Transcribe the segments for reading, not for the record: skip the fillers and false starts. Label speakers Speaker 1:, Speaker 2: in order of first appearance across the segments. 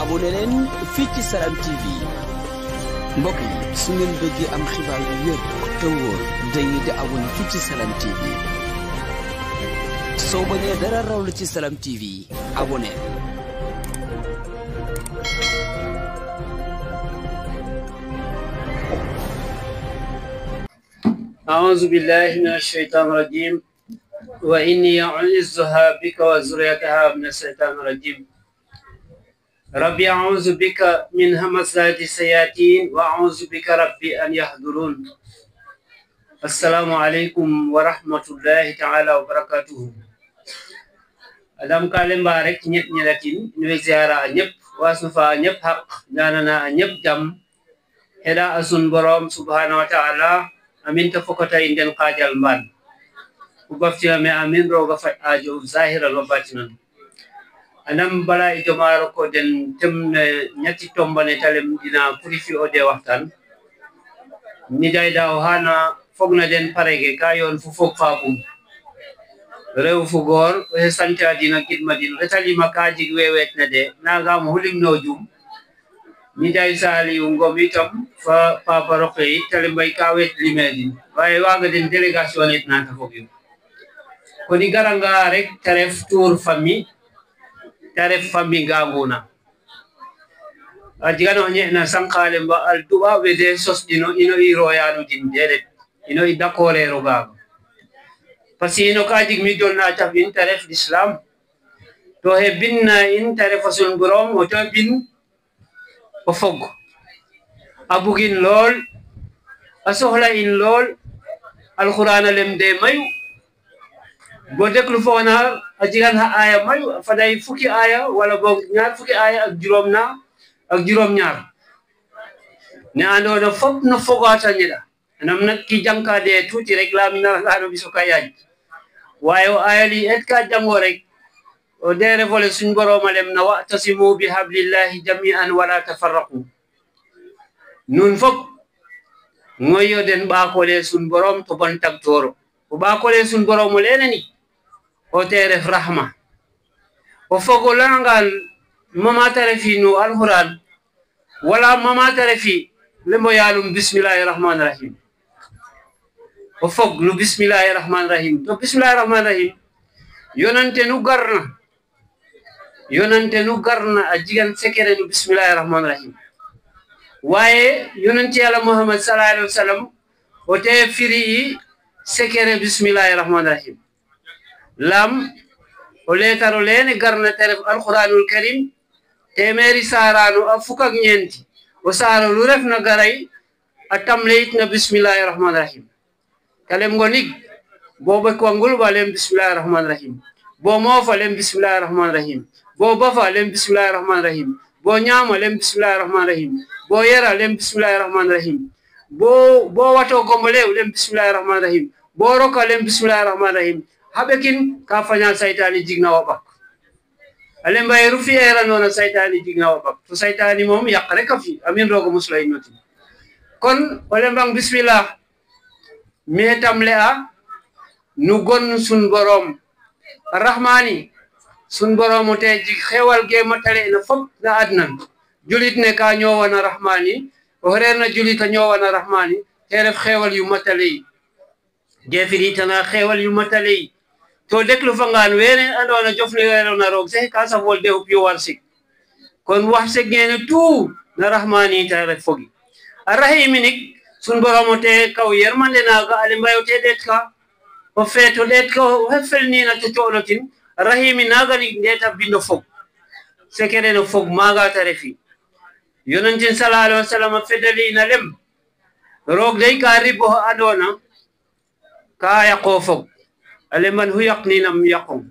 Speaker 1: abonné leen fii ci Salam TV mbokk yi su ngeen bëggee am xibaar yu wér te wóor dañuy di abonné fii ci Salam TV soo bañee dara raw la ci Salam TV abonné.
Speaker 2: أعوذ بالله من الشيطان الرجيم وإني أعوذها بك وذريتها من الشيطان الرجيم ربي أعوذ بك من همزات الشياطين وأعوذ بك ربي أن يحضرون السلام عليكم ورحمة الله تعالى وبركاته Adam kale mbarek ñet ñelatin ñu ziara ñep wasnufa ñep haq ñanana ñep jam heda asun borom subhanahu wa ta'ala amin ta fokota inden qajal mban ubafti me amin roga fa ajo zahira wa batinan anam bala e jomaro ko den temne ñatti tombane talem dina purifi o de waxtan ni day daw hana fogna den parege kayon fu fok fabum rew fu gor e santa dina kidmadin retali makaji wewet na de naga mo hulim no jum ni day sali ngom itam fa papa roqe tale mbay kawet limedin waye waga den délégation et na ta fogi ko di garanga rek taref tour famille ganguna ajigano na sankale mba al duba be de sos dino ino iroyanu din dede ino idakore roga parce ino kaji mi donna ta bin taref l'islam to he binna in taref sun borom o to bin o fog abugin lol asohla in lol alquran lem de mayu bo deklu fona ajigan ha aya mayu faday fuki aya wala bo ñaar fuki aya ak juroom ñaar ne ando no fop no fogata ñida nam nak ki janka de tuti rek la mi na la bisu kayaj wayo ayali et ka jango rek o de revole suñ borom alem na wa'tasimu bi hablillahi jami'an wala tafarraqu nun fop ngoyo den ba ko le suñ borom to ban tak toro o ba ko le suñ borom mo lenani o tere rahma o fogo langal mama tarifi no alquran wala mama tarifi lembo yalum bismillahir rahmanir rahim o fog lu bismillahir rahmanir rahim to bismillahir rahmanir rahim yonante nu garna ajigan sekere nu bismillahir rahmanir rahim waye yonante yalla muhammad sallallahu alaihi wasallam o te firi sekere bismillahir rahmanir rahim lam o letaro lene garna taref alquranul karim temeri saranu afukak ñenti o saro lu ref na garay atam leit na bismillahir rahmanir rahim kalem ngonik bo be ko ngul balem bismillahir rahmanir rahim bo mo fa lem bismillahir rahmanir rahim bo ba fa lem bismillahir rahmanir rahim bo ñama lem bismillahir rahmanir rahim bo yera lem bismillahir rahmanir rahim bo wato gombole lem bismillahir rahmanir rahim bo roka lem bismillahir rahmanir rahim habekin ka fanya saytani jigna wabak alem bay rufi era nona saytani jigna wabak to saytani mom yakre ka fi amin rogo muslay noti kon olem bang bismillah metam lea nu gon sun borom rahmani sun borom te ji xewal ge matale na fop na adnan julit ne ka ñowana rahmani o reer na julit a ñowana rahmani te ref xewal yu matale defiri tana xewal yu matale to deklu fangan wene andona jofle wero na rog se ka sa volde up yo warsik kon wax se gene tout na rahmani ta ref fogi arrahiminik sun borom te kaw yermande naga ale mbayo te det ka o feto det ko heffelni na to tolotin rahimi naga ni ndeta bindo fog sekere no fog maga ta refi yonantin sallallahu alaihi wasallam fedali na lem rog day ka ribo adona ka yaqo fog ale man hu yaqni nam yaqum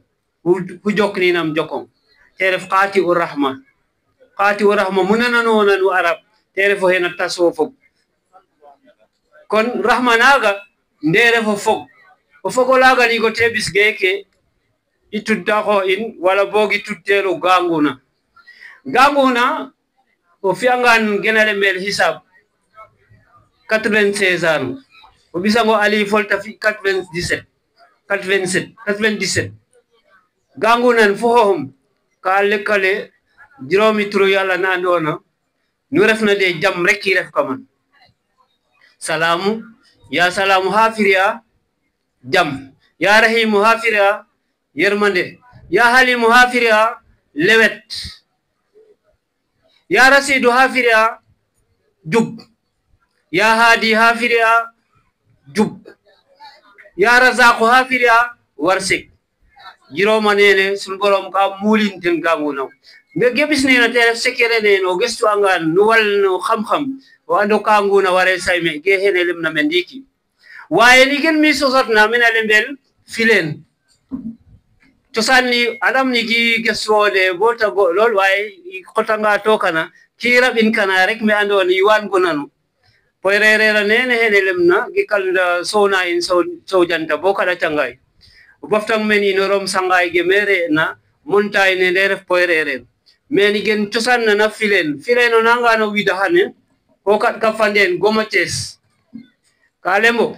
Speaker 2: hu jokni nam jokom te ref qati ur rahma munana no nanu arab te ref hena taso fog kon rahmanaga ndere fo fog o fogo laga ni go tebis geke itudda ko in wala bogi tuttero ganguna o fiangan genale mel hisab 96 ans o bisango ali folta fi 97 97 gangunan fohom ka lekkale juróomi turu yàlla na andoona nu refna de jam rek ki ref kaman salamu ya salamu hafiriya jam ya rahimu hafiriya yermande ya halimu hafiriya lewet ya rasidu hafiriya jub ya hadi hafiriya jub ya razaqu hafiriya warsik jiroma nene sun borom ka mulinten gangunaw nga gebis nena te sekere neno gestu angan nu wal no xam-xam o ando kanguna ware sayme ge hene limna mendiki waye ni gen mi sosatna mina lembel filen to sanni adam ni gi geswode bota go lol waye kotanga to kana kira bin kana rek mi ando ni wan gonanu poyrere la nene hene limna gi kalda sona in so janta bokala tangay boftang men inorom sangay ge mere na montay ne ref poyrere men gen tosan na filen o nanga no wida hanen ko kat ka fanden gomates kalemo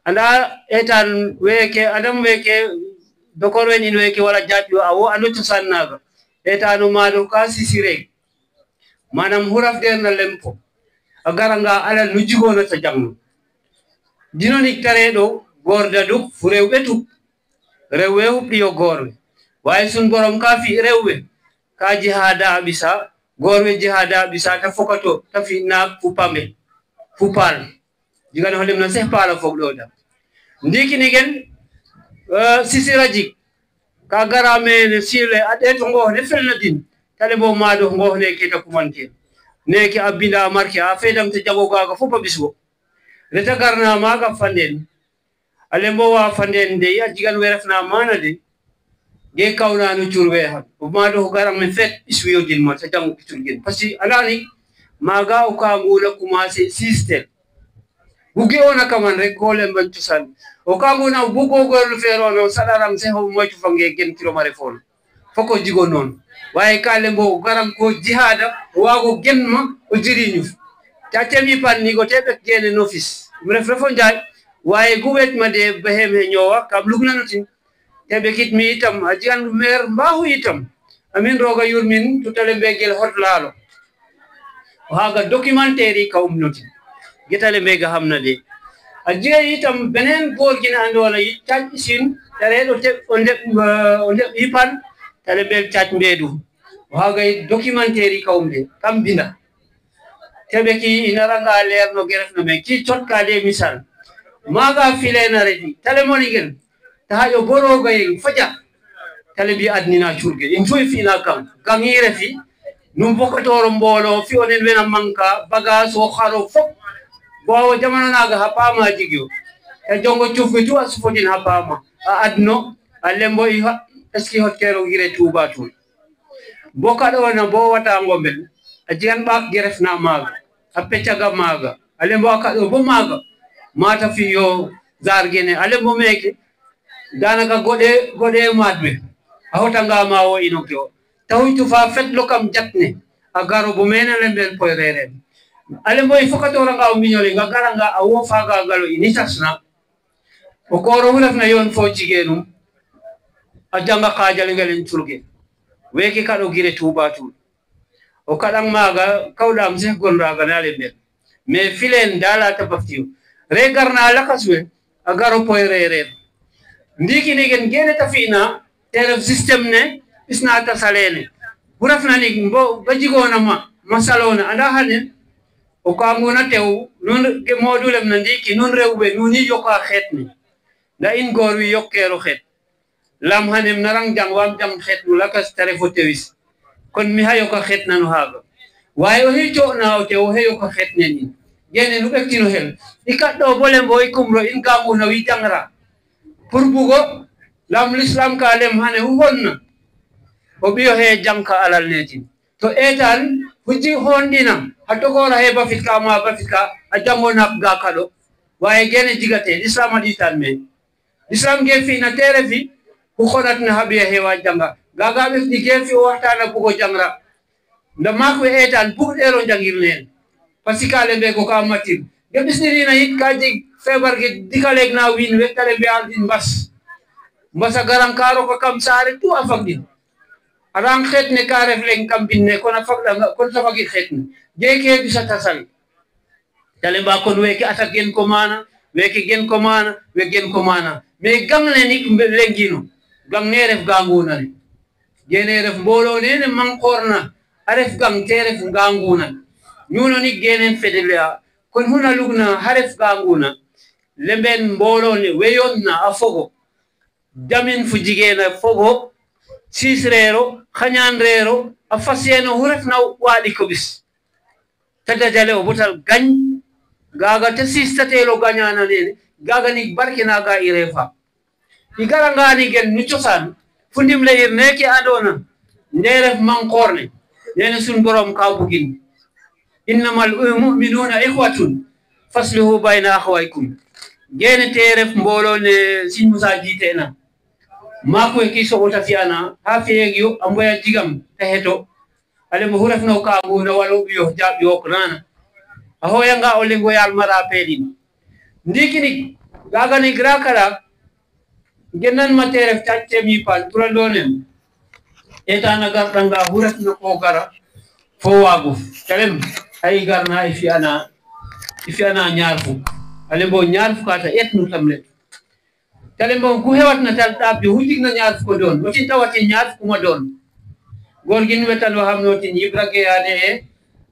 Speaker 2: anda etan weke adam weke dokor wen in weke wala jatio awo ando tosan naga etanu mado ka sisire manam huraf der na lempo agaranga ala nujigo na ta jangno dinoni taredo gorda duk furew betu rewe updiyo gorwe waye sun borom ka fi rewwe ka jihada bisa gorwe jihada bisa ta fokato ta fi na fupame fupal jigana holim na seh pala fogdo da ndiki nigen sisiraji ka garame ne sile ade to ngo ne felna din tale bo mado ngo ne kita kumante ne ki abinda marki a fedam te jago ga fupa bisbo reta garna maga fanden alembo wa fanden de ya jigan werefna mana de ge kawna no jurwe ha mado garam men fet iswiyo din mo ta jang kiturgen pasi alani maga o ka ngula commencer système bugi ona kaman rek golem ban tusan o ka nguna bugo gol fero no sadaram se ho moytu fange gen kilo mare fon foko jigo non waye kalembo garam ko jihada wago genma o jiriñu ta temi pan ni go tebe gene nofis mref refo njaay waye guwet ma de beheme nyowa kam lugna notin tebe kit mi itam ajian mer mbahu itam amin roga yurmin tutale begel hotlalo haga documentary kawum notin getale mega hamna de ajiya itam benen gorgina andola yitta sin taredo te onde ipan tale bel chat mbedu haga documentary kawum de kam binda tebe ki inaranga leer no geref no me ki chotka de misal maga filena redi tale monigen tahajo boroga yen faja tale bi adnina churge in joy fina kam gangire fi num bokotoro mbolo fi onen wena manka baga so kharo fop bo jamana naga hapama jigyo e jongo chufu tu asufodin hapama adno alembo eski hotkero gire tuba tu bokado na bo wata ngombel ajian bak geref na maga apechaga maga alembo akado bo maga mata fi yo zargene alembo meke danaka gode madbe ahotanga mawo inokyo tawitu fa fet lokam jatne agaro bo mena lembel poyrere alembo ifokato ranga o minyole ngagaranga awo faga galo initasna o koro hulafna yon fo jigenu ajanga kajal ngalen turge weki kado gire tuba tu o kadang maga kawdam se gonda ganale be me filen dala tapaftiu regarna lakaswe agaro poyrere ndiki nigen gene tafina teref system ne isna ta salene burafna ni mbo bajigona masalona anda hanen o kamuna tew non ke modulem ndiki non rewbe nuni yoka xetni da in gorwi yokkero xet lam hanem narang jang wam jang xet nu lakas tarefo tewis kon mi hayo ka xet nanu haga waye o hijo na o tew hayo ka xet ne ni gene nu bektino hel ikaddo bolem boy kumro in gamu na wi jangra pour bugo lam l'islam ka lem hane honna o biyo he janka alal netin to etan fuji hondina hatogora he bafika ma bafika ajango nak ga kado waye gene jigate islam aditan me islam ge fi na terefi ku khonat na habiya he wa janga gaga be di ge fi waxtana bugo jangra nda mako etan bu ero jangir len pasika le be ko ka matim ge bisni na hit ka jig febar ge dikalek na win wektale be aldin bas mbasa garan karo ko kam sare tu afagin arang xet ne ka ref leng kam binne kon afagda kon tafagi xet ne jeke bisa tasal tale ba kon weki ataken ko mana weki gen ko mana we gen ko mana me gang ne ni lengino gang ne ref ganguna ne gene ref mbolo ne man korna aref gang te ref ganguna ñuno ni genen fedelia kon huna lugna haref ganguna lemben mbolo ne weyonna afogo jamin fu jigena fogo sisrero xañanrero a fasiyeno hu refna waɗi ko bis tadajale o botal gañ gaga te sistatelo gañana nene gaga ni barkinaga i refa i garangani gen nu cosan fu ndim leyir neke andona nde ref mankorne nene sun borom ka bugin innamal muminuna ihwatun faslihu bayna akhawaykum gene te ref mbolo ne Sëñ Musa jitena mako e ki sogota fiana ha feegyo amboya jigam teheto ale mo hurafno ka nguna walo biyo jabi ok nana a hoyanga o lengo yal mara pedin ndikini gaga ni grakala gennan matere tatte mi pal turandonem etana gartanga hurafno ko gara fo wagu kalem ay garna ifiana ñarfu ale bo ñarfu kata etnu tamle tale mbon ku hewatna tal tabbi hujigna ñaar ko don wati tawati ñaar kuma don gor gin wetal wa hamno tin ibrage ade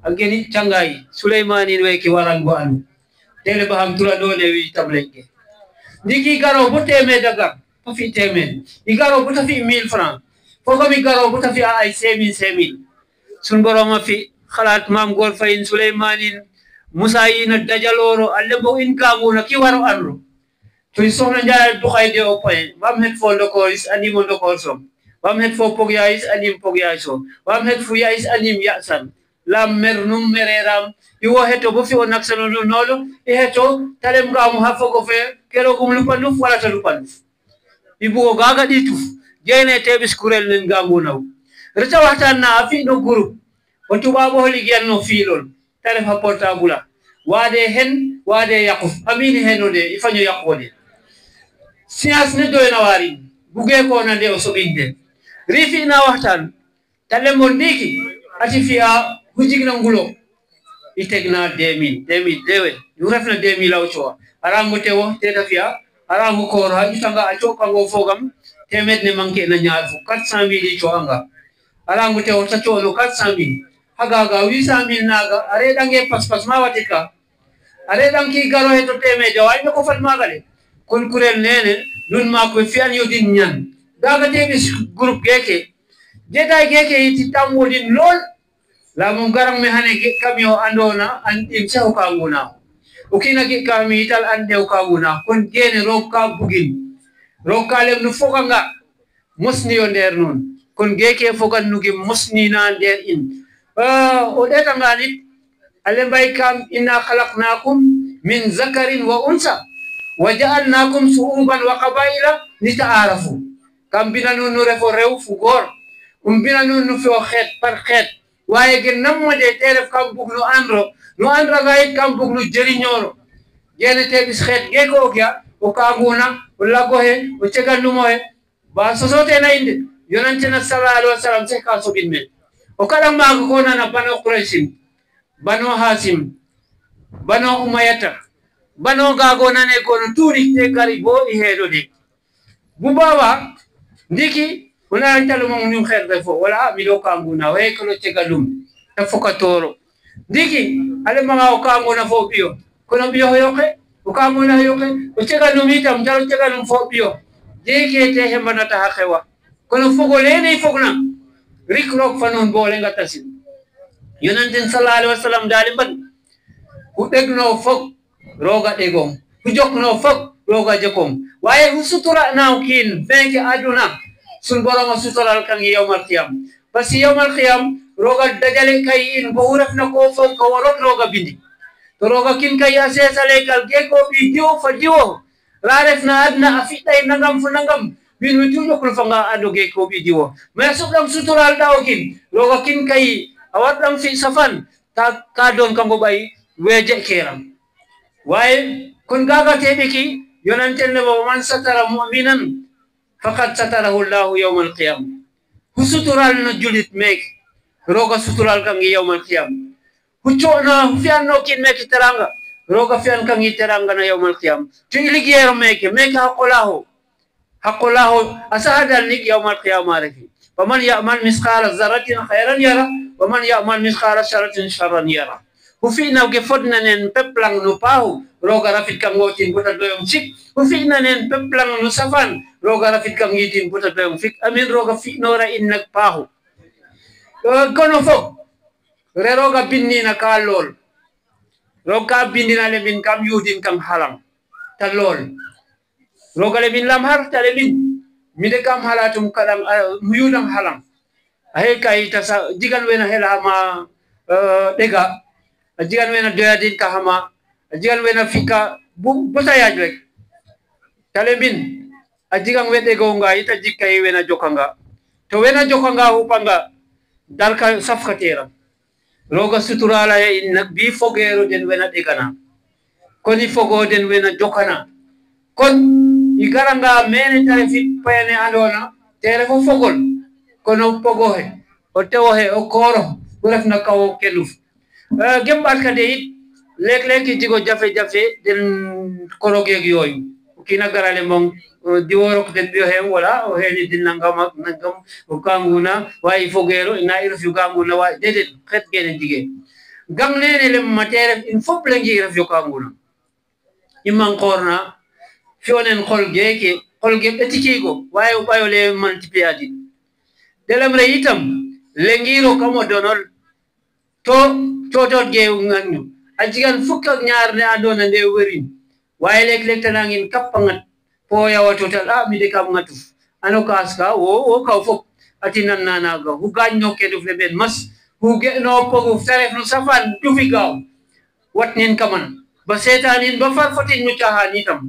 Speaker 2: ageni changay Suleymani weki warango anu tele ba ham tura dole wi tableke diki garo bote me daga to fi temen i garo bote fi 1000 francs foko mi garo bote fi ay 5000 sun boroma fi khalat mam gor fayin Suleymani Musa yina dajaloro alle bo in kamuna ki waro anro to sohna Njaay duxay de o point wam het fo ndokor is anim ndokor som wam het fo pogya is anim pogya so wam het fu ya is anim ya san lam mer num mereram iwo heto bo fi o naksano nolo e heto talem gamu ha fogo fe kero gum lu pandu wala ta lu pandu ibu gaga ditu jene tebis kurel nen gamu naw reta waxtan na fi no groupe o tuba bo ligel no fi lol telefon portable wade hen wade yakuf amini henode ifanyo yakode science ne doyna wari buge ko na de o sobinde rifi na waxtan talemo ndiki ati fiya hujigna ngulo itegna 2000 dewe yu refna 2000 law cho arango tewo teta fiya arango ko ha itanga acho kango fogam temet ne manke na ñaar fu 400,000 cho anga arango tewo ta cho no 400,000 agaga 800,000 naga are dange pas ma watika are danki garo heto teme jaway ko fat magale kon kurel nene nun ma ko fian yodin nyan daga tebis groupe geke jetay geke iti tamwodin lol la mum garang me hane ge kamyo andona an im sa ka nguna ukina ge kami tal ande ka nguna kon gene roka bugin roka lem nu foganga musni yo nder non kon geke fogan nugi musni na nder in o deta ngani ale bay kam inna khalaqnakum min zakarin wa unsa waja'alnakum shu'uban wa qabaila lita'arafu kam binanu nu refo rew fu gor binanu nu fo xet par xet waye gen namode teref kam bugnu andro gayit kam bugnu jeriñoro gene tebis xet ge ko kya o kaguna o lagohe o cegal numohe ba sosote na inde yonantena sallallahu alaihi wasallam se ka sobin men o kala mago ko nana bano quraysin bano hasim bano umayata bano gago nane ko no turi te gari bo i hedo de bu baba ndiki ona antalo mo ñu xer defo wala mi do kanguna we ko no tegalum ta fokatoro ndiki ale ma o kanguna fo biyo ko no biyo yoke o kanguna yoke o tegalum itam daro tegalum fo biyo deke te hembana ta xewa ko no fogo lene fogna rikrok fanon bole ngatasin yonanten sallallahu alaihi wasallam dali ban ku degno fok roga degom ku jokno fok roga jokom waye usutura nawkin fenke aduna sun borom sutural kan yawmal qiyam basi yawmal qiyam roga dajale kay in bo urafna ko fon ko warot roga bindi to roga kin kay asesale kal geko bi dio fajiwo rarefna adna afitay nangam fu nangam bin wutujo ko fanga ado geko bi dio masuk dam sutural dawkin roga kin kay awadam fi safan ta kadon kango bay weje keram waye kun gaga tebe ki yonanten ne bo man satara mu'minan faqad satarahu llahu yawma alqiyama husutural no julit meke roga sutural kangi yawma alqiyama huccona fiyanno kin meke teranga roga fiyan kangi teranga na yawma alqiyama to iligiyero meke haqqolahu asahadal nik yawma alqiyama refi faman ya'mal misqala zarratin khayran yara wa man ya'mal misqala sharratin sharran yara hufina ke fodna nen peplang no pahu roga rafit kam ngotin buta doyom sik hufina nen peplang no safan roga rafit kam ngitin buta doyom fik amin roga fi nora innak pahu kono fok re roga binnina ka lol roga bindina le min kam yudin kam halang ta lol roga le min lam har ta le min mide kam halatum kadam muyudam halang ahe kay ta digal wena hela ma dega ajigan wena doyadin ka hama ajigan wena fika buta yaj rek talebin ajigan wede gonga ita jikkay wena jokanga to wena jokanga upanga dalka safkatera roga suturala ya innak bi fogero den wena degana koni fogo den wena jokana kon igaranga mene tare fit payane andona tere fo fogol kono pogo he o tewo he o koro burafna kawo keluf gembat kade it lek jigo jafe-jafe den korogeeg yooyu kina garale mong di worok den biyo hem wala o heni din nangam o kanguna way fogero ina irf yu kanguna way dedet xet gene jige gang nene le matere in fop la ngi irf yu kanguna imman korna fionen xol geeke xol geek etikigo way o bayo le multipliadi delam re itam lengiro kamo donol to geew ngagnu ajigan fukk ak ñaar ne andona nde werin waye lek tanangin kappangat po yawa total mi de kam ngatu ano kaska wo kaw fop atinan nanaga hu gañno ke duf le ben mas hu ge no pogu taref no safan dufi gaw watnin kaman ba setanin ba farfatin ñu tahan itam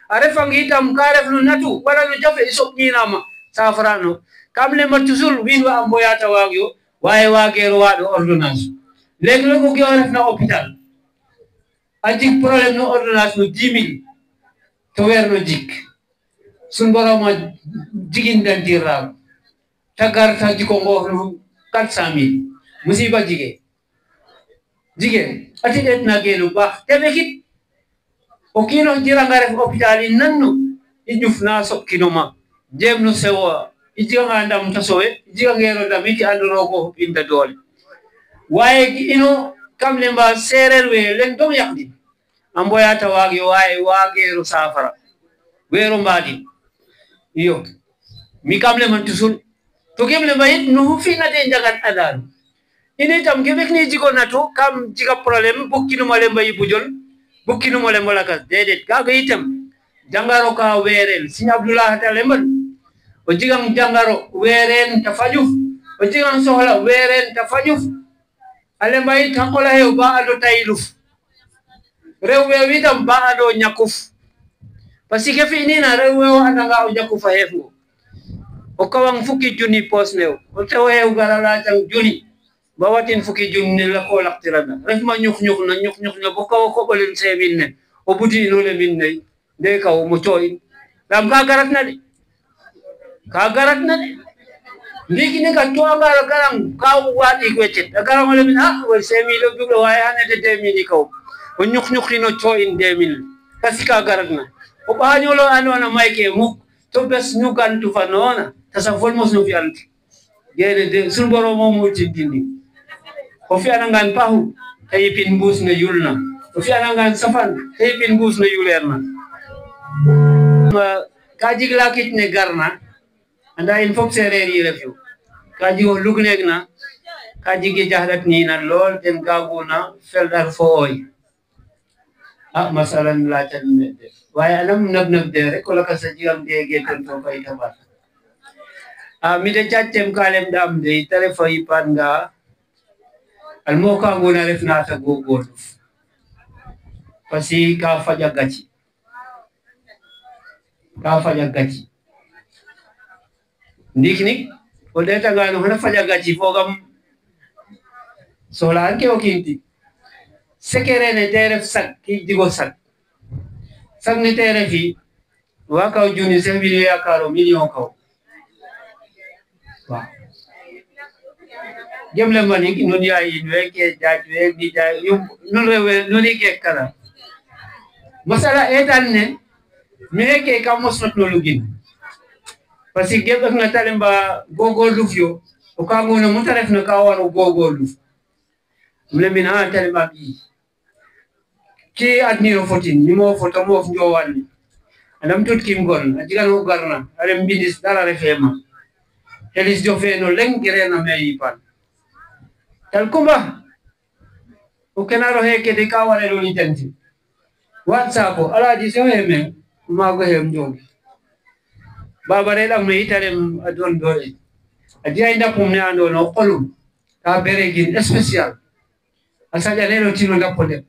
Speaker 2: arefang itam karef no natu wala no jafe isop ñinama safrano kamle matusul winwa amboyata wagyo waye wagero wado ordonnance léegi la ko ref na hôpital ajik problème no ordonnance no 10 000 to weer no jik sun borom jigin dan dira tagar ta jiko ngof no 400 000 musiba jige ati et na gelu bax tebe kit o kino jira nga ref hôpital nanno ijuf na sok kino ma jem no sewa ijiga ndam tasowe ijiga ngero ndam iki andoro ko inda dole waye ino kam lemba serer we len dom yakdi amboyata wagi waye wagero safara wero mbadi iyo mi kam le man tusul to gem le bayit no fina de jagat adal ini tam gebek ni jigo nato kam jiga problème bukkino male mbay bujol bukkino male mbalakas dedet kaga itam jangaro ka werel sin abdullah ta lemban o jigam jangaro weren tafajuf o jigam sohla weren tafajuf ale mbay takola he ba ado tayluf rewbe witam ba ado nyakuf parce que fini na rewbe andanga o nyakufa hefgo o kawang fuki juni posnew o tewo he garala tang juni bawatin fuki juni la ko laktirana ref ma nyuk na bo kaw ko bolen sebin ne o budi no le minne de kaw mo toy ram ka garat na de liki ne ka to agara garang ka wadi gwecet agara mo le min wal semi lo duglo way hanete 2000 kaw o nyuk no toy in 2000 kasika garat na o ba nyolo anona mayke muk to bes nyukan tu fanona tasa volmos no fianti gene de sun boro mo mo tindini o fi anangan pahu tay pin bus na yulna o fi anangan safan tay pin bus na yulerna kaji glakit ne garna anda in fop sereer yi refu kaji o lugneeg na kaji gi jahlat ni na lol den gaguna feldar fo oy masalan la tan de waye anam nab de rek ko la ka sa jigam de ge tan to kay tabar mi de chattem kalem dam de tare fay panga almo ka ngona ref na ta gogor pasi ka faja gaci ndiknik o de ta ngano hana faja gaci fogam solan ke o kinti sekere ne teref sak ki digo sak ne tere fi wa kaw junni sax bi yaakaaro million kaw waaw jemle mani non yayi weke jaaj we di jaaj non rewe non ike kala masala etan ne meke ka mosnot no lugin parce que gebe na talemba gogo lufyo o ka ngona mutaref na ka wano gogo luf mle mina talemba bi ki admiro fotin ni mo foto mo fjo wani anam tut kim gon ajigan garna ale mbindis dala refema elis jo fe no lengire na meyi pan tal kumba o kenaro heke de ka wale lo litanti whatsapp ala di so heme mago hem jogi baba relam me itarem adon dole adi ainda kumne ando no kolum ka beregin special asaja lelo tino ndapode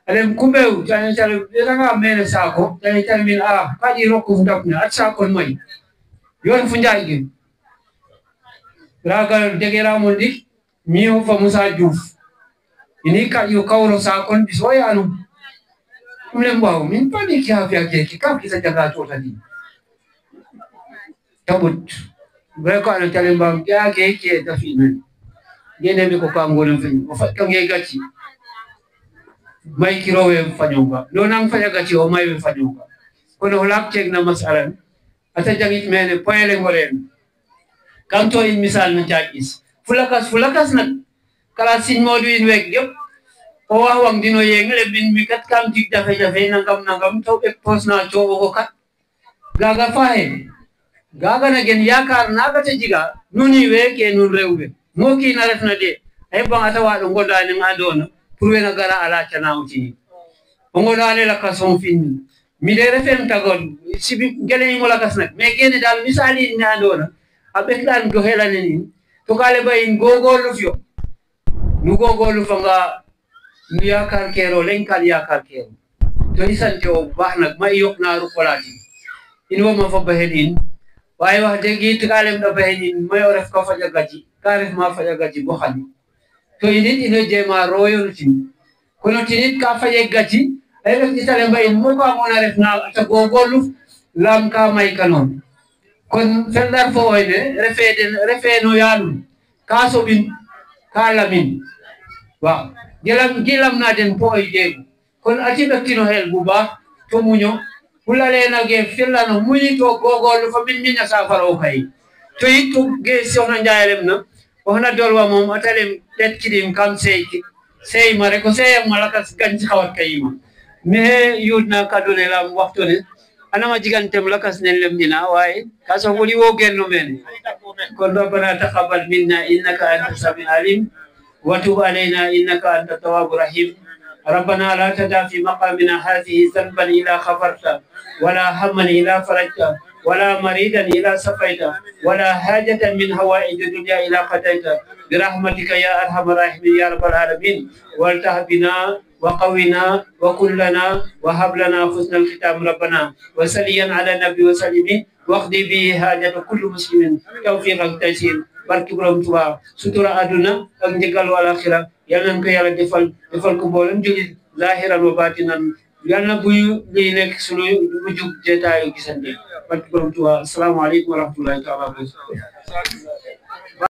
Speaker 2: alem kumbe jani tale nga mene sako jani tale min kadi roku ndapne atsa kon moy yon funjay gi ragal degera mondi mi ho fa Musa Diouf ini ka yo kawro sakon bisoya anu mlem bawo min pani ki afia ke kam ki sa jaga to tadi tabut breko ana tale mbam ya ke tafina gene mi ko kangol fen o fa kange gati may kirowe fanyonga no nang fanya gati o may fanyonga kono lak tek na masalan ata jangit mene poyle ngolen kanto in misal na jagis fulakas nak kala sin modu in wek yep o wang dino yengle bin mi kat kam tik jafe nangam to ek pos na cho ko kat gaga fahe gaga na gen yakar naga te jiga nuni weke nun rewbe mo ki na ref na de ay bang ata wa do ngoda ni ngadona pour we na gara ala chana uti ngoda le la kason fin mi de refem tagon sibi gele mo la kas nak me gene dal misali ni adona abek dan go helane ni to kale bayin gogo lufyo nu gogo lufanga ni yakar kero lenkal yakar kero to isan jo bahnak may yok na ru kolati inwo ma fa bahedin way wax de gi tikalem da bahedin mayo ref ko fa jagaji karif ma fa jagaji bo xali to init ino jema royo tin kono tinit ka fa jagaji ay ref italem bayin mo ko amona ref na ta gogo luf lam ka may kanon kon fendar fo wayne refe no yalu kaso bin kalamin wa gilam na den po ide kon ati bekkino hel buba to munyo kulale na ge fella no muni to gogol fa min minya safaro kay to itu ge sona njaayem na wana dolwa mom atalem det kidim kam sey mare ko sey malakas ganji khawat kayima me yudna kadone lam waxto ne anama jigantem lakas nen lem dina way kaso woli wo genno men kon rabbana taqabbal minna innaka antas samiul alim wa tub alaina innaka antat tawwabur rahim rabbana la tada fi maqamina hadhihi dhanban ila ghafarta wala hamman ila farajta wala maridan ila safaita wala hajatan min hawaij dunya ila qadaita birahmatika ya arhamar rahimin ya rabbal alamin wal tahbina وقونا وكلنا وهب لنا حسن الختام ربنا وسليا على النبي وسلم واقضي به حاجة كل مسلم توفيق التيسير barki borom tuba sutura aduna ak njegal wal akhirah yalla nako yalla defal ko bolam jogi zahiran wa batinan yalla bu li nek sunu mujub jetaayu gisante barki borom tuba assalamu alaykum wa rahmatullahi ta'ala wa barakatuh